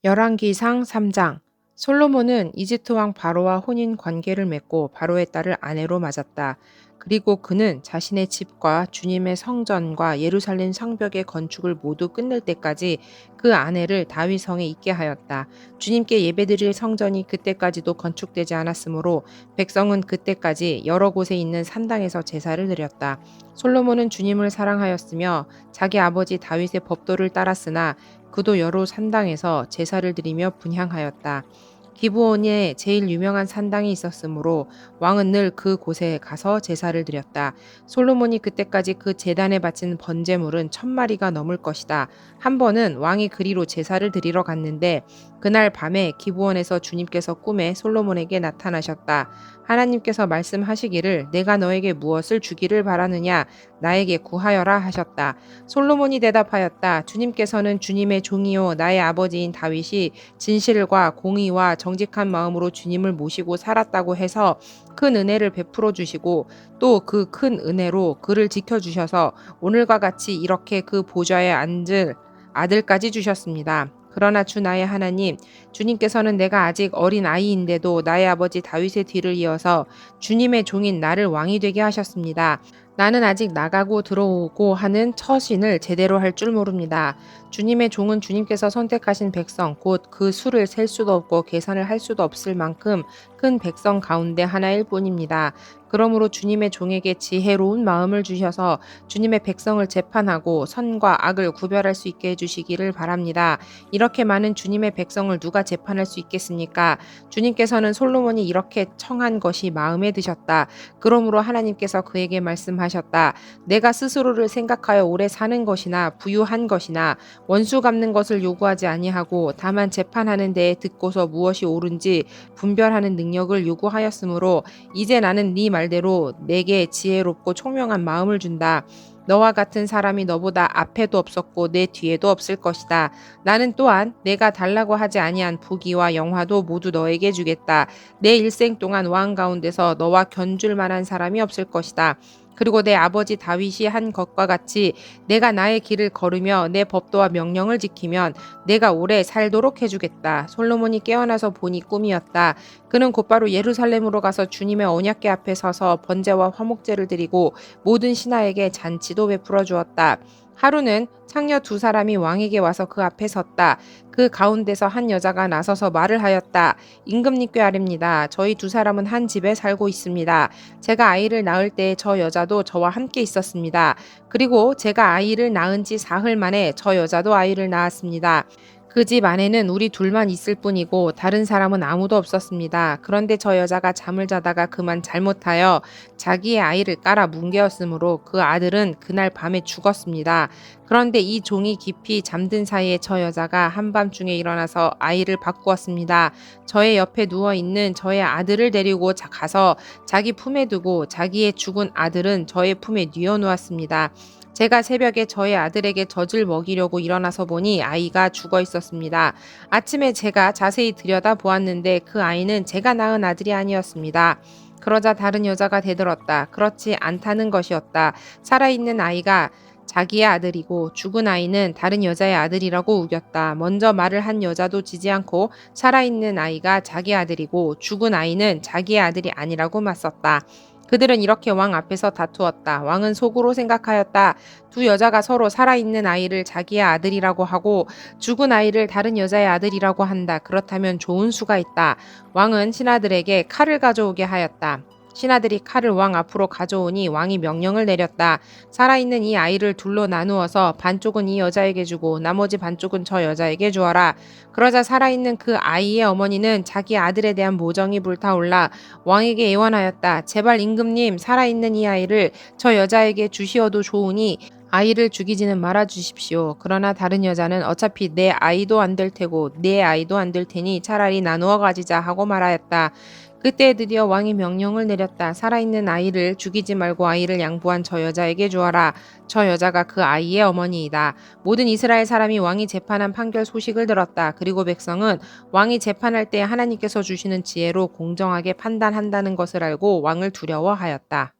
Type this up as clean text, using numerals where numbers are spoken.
열왕기상 3장. 솔로몬은 이집트 왕 바로와 혼인 관계를 맺고 바로의 딸을 아내로 맞았다. 그리고 그는 자신의 집과 주님의 성전과 예루살렘 성벽의 건축을 모두 끝낼 때까지 그 아내를 다윗성에 있게 하였다. 주님께 예배드릴 성전이 그때까지도 건축되지 않았으므로 백성은 그때까지 여러 곳에 있는 산당에서 제사를 드렸다. 솔로몬은 주님을 사랑하였으며 자기 아버지 다윗의 법도를 따랐으나 그도 여러 산당에서 제사를 드리며 분향하였다. 기브온에 제일 유명한 산당이 있었으므로 왕은 늘 그 곳에 가서 제사를 드렸다. 솔로몬이 그때까지 그 제단에 바친 번제물은 1000마리가 넘을 것이다. 한 번은 왕이 그리로 제사를 드리러 갔는데 그날 밤에 기브온에서 주님께서 꿈에 솔로몬에게 나타나셨다. 하나님께서 말씀하시기를 내가 너에게 무엇을 주기를 바라느냐 나에게 구하여라 하셨다. 솔로몬이 대답하였다. 주님께서는 주님의 종이요 나의 아버지인 다윗이 진실과 공의와 정직한 마음으로 주님을 모시고 살았다고 해서 큰 은혜를 베풀어 주시고 또 그 큰 은혜로 그를 지켜 주셔서 오늘과 같이 이렇게 그 보좌에 앉을 아들까지 주셨습니다. 그러나 주 나의 하나님, 주님께서는 내가 아직 어린 아이인데도 나의 아버지 다윗의 뒤를 이어서 주님의 종인 나를 왕이 되게 하셨습니다. 나는 아직 나가고 들어오고 하는 처신을 제대로 할 줄 모릅니다. 주님의 종은 주님께서 선택하신 백성, 곧 그 수를 셀 수도 없고 계산을 할 수도 없을 만큼 큰 백성 가운데 하나일 뿐입니다. 그러므로 주님의 종에게 지혜로운 마음을 주셔서 주님의 백성을 재판하고 선과 악을 구별할 수 있게 해주시기를 바랍니다. 이렇게 많은 주님의 백성을 누가 재판할 수 있겠습니까? 주님께서는 솔로몬이 이렇게 청한 것이 마음에 드셨다. 그러므로 하나님께서 그에게 말씀하셨다. 내가 스스로를 생각하여 오래 사는 것이나 부유한 것이나 원수 갚는 것을 요구하지 아니하고 다만 재판하는 데에 듣고서 무엇이 옳은지 분별하는 능력을 요구하였으므로 이제 나는 네 말대로 내게 지혜롭고 총명한 마음을 준다. 너와 같은 사람이 너보다 앞에도 없었고 내 뒤에도 없을 것이다. 나는 또한 내가 달라고 하지 아니한 부귀와 영화도 모두 너에게 주겠다. 내 일생 동안 왕 가운데서 너와 견줄 만한 사람이 없을 것이다. 그리고 내 아버지 다윗이 한 것과 같이 내가 나의 길을 걸으며 내 법도와 명령을 지키면 내가 오래 살도록 해주겠다. 솔로몬이 깨어나서 보니 꿈이었다. 그는 곧바로 예루살렘으로 가서 주님의 언약궤 앞에 서서 번제와 화목제를 드리고 모든 신하에게 잔치도 베풀어 주었다. 하루는 창녀 2사람이 왕에게 와서 그 앞에 섰다. 그 가운데서 한 여자가 나서서 말을 하였다. 임금님께 아뢰입니다. 저희 2사람은 한 집에 살고 있습니다. 제가 아이를 낳을 때 저 여자도 저와 함께 있었습니다. 그리고 제가 아이를 낳은 지 사흘 만에 저 여자도 아이를 낳았습니다. 그 집 안에는 우리 둘만 있을 뿐이고 다른 사람은 아무도 없었습니다. 그런데 저 여자가 잠을 자다가 그만 잘못하여 자기의 아이를 깔아 뭉개었으므로 그 아들은 그날 밤에 죽었습니다. 그런데 이 종이 깊이 잠든 사이에 저 여자가 한밤중에 일어나서 아이를 바꾸었습니다. 저의 옆에 누워있는 저의 아들을 데리고 가서 자기 품에 두고 자기의 죽은 아들은 저의 품에 뉘어놓았습니다. 제가 새벽에 저의 아들에게 젖을 먹이려고 일어나서 보니 아이가 죽어 있었습니다. 아침에 제가 자세히 들여다보았는데 그 아이는 제가 낳은 아들이 아니었습니다. 그러자 다른 여자가 대들었다. 그렇지 않다는 것이었다. 살아있는 아이가 자기의 아들이고 죽은 아이는 다른 여자의 아들이라고 우겼다. 먼저 말을 한 여자도 지지 않고 살아있는 아이가 자기 아들이고 죽은 아이는 자기의 아들이 아니라고 맞섰다. 그들은 이렇게 왕 앞에서 다투었다. 왕은 속으로 생각하였다. 2여자가 서로 살아있는 아이를 자기의 아들이라고 하고 죽은 아이를 다른 여자의 아들이라고 한다. 그렇다면 좋은 수가 있다. 왕은 신하들에게 칼을 가져오게 하였다. 신하들이 칼을 왕 앞으로 가져오니 왕이 명령을 내렸다. 살아있는 이 아이를 둘로 나누어서 반쪽은 이 여자에게 주고 나머지 반쪽은 저 여자에게 주어라. 그러자 살아있는 그 아이의 어머니는 자기 아들에 대한 모정이 불타올라 왕에게 애원하였다. 제발 임금님 살아있는 이 아이를 저 여자에게 주시어도 좋으니 아이를 죽이지는 말아 주십시오. 그러나 다른 여자는 어차피 내 아이도 안 될 테고 내 아이도 안 될 테니 차라리 나누어 가지자 하고 말하였다. 그때 드디어 왕이 명령을 내렸다. 살아있는 아이를 죽이지 말고 아이를 양보한 저 여자에게 주어라. 저 여자가 그 아이의 어머니이다. 모든 이스라엘 사람이 왕이 재판한 판결 소식을 들었다. 그리고 백성은 왕이 재판할 때 하나님께서 주시는 지혜로 공정하게 판단한다는 것을 알고 왕을 두려워하였다.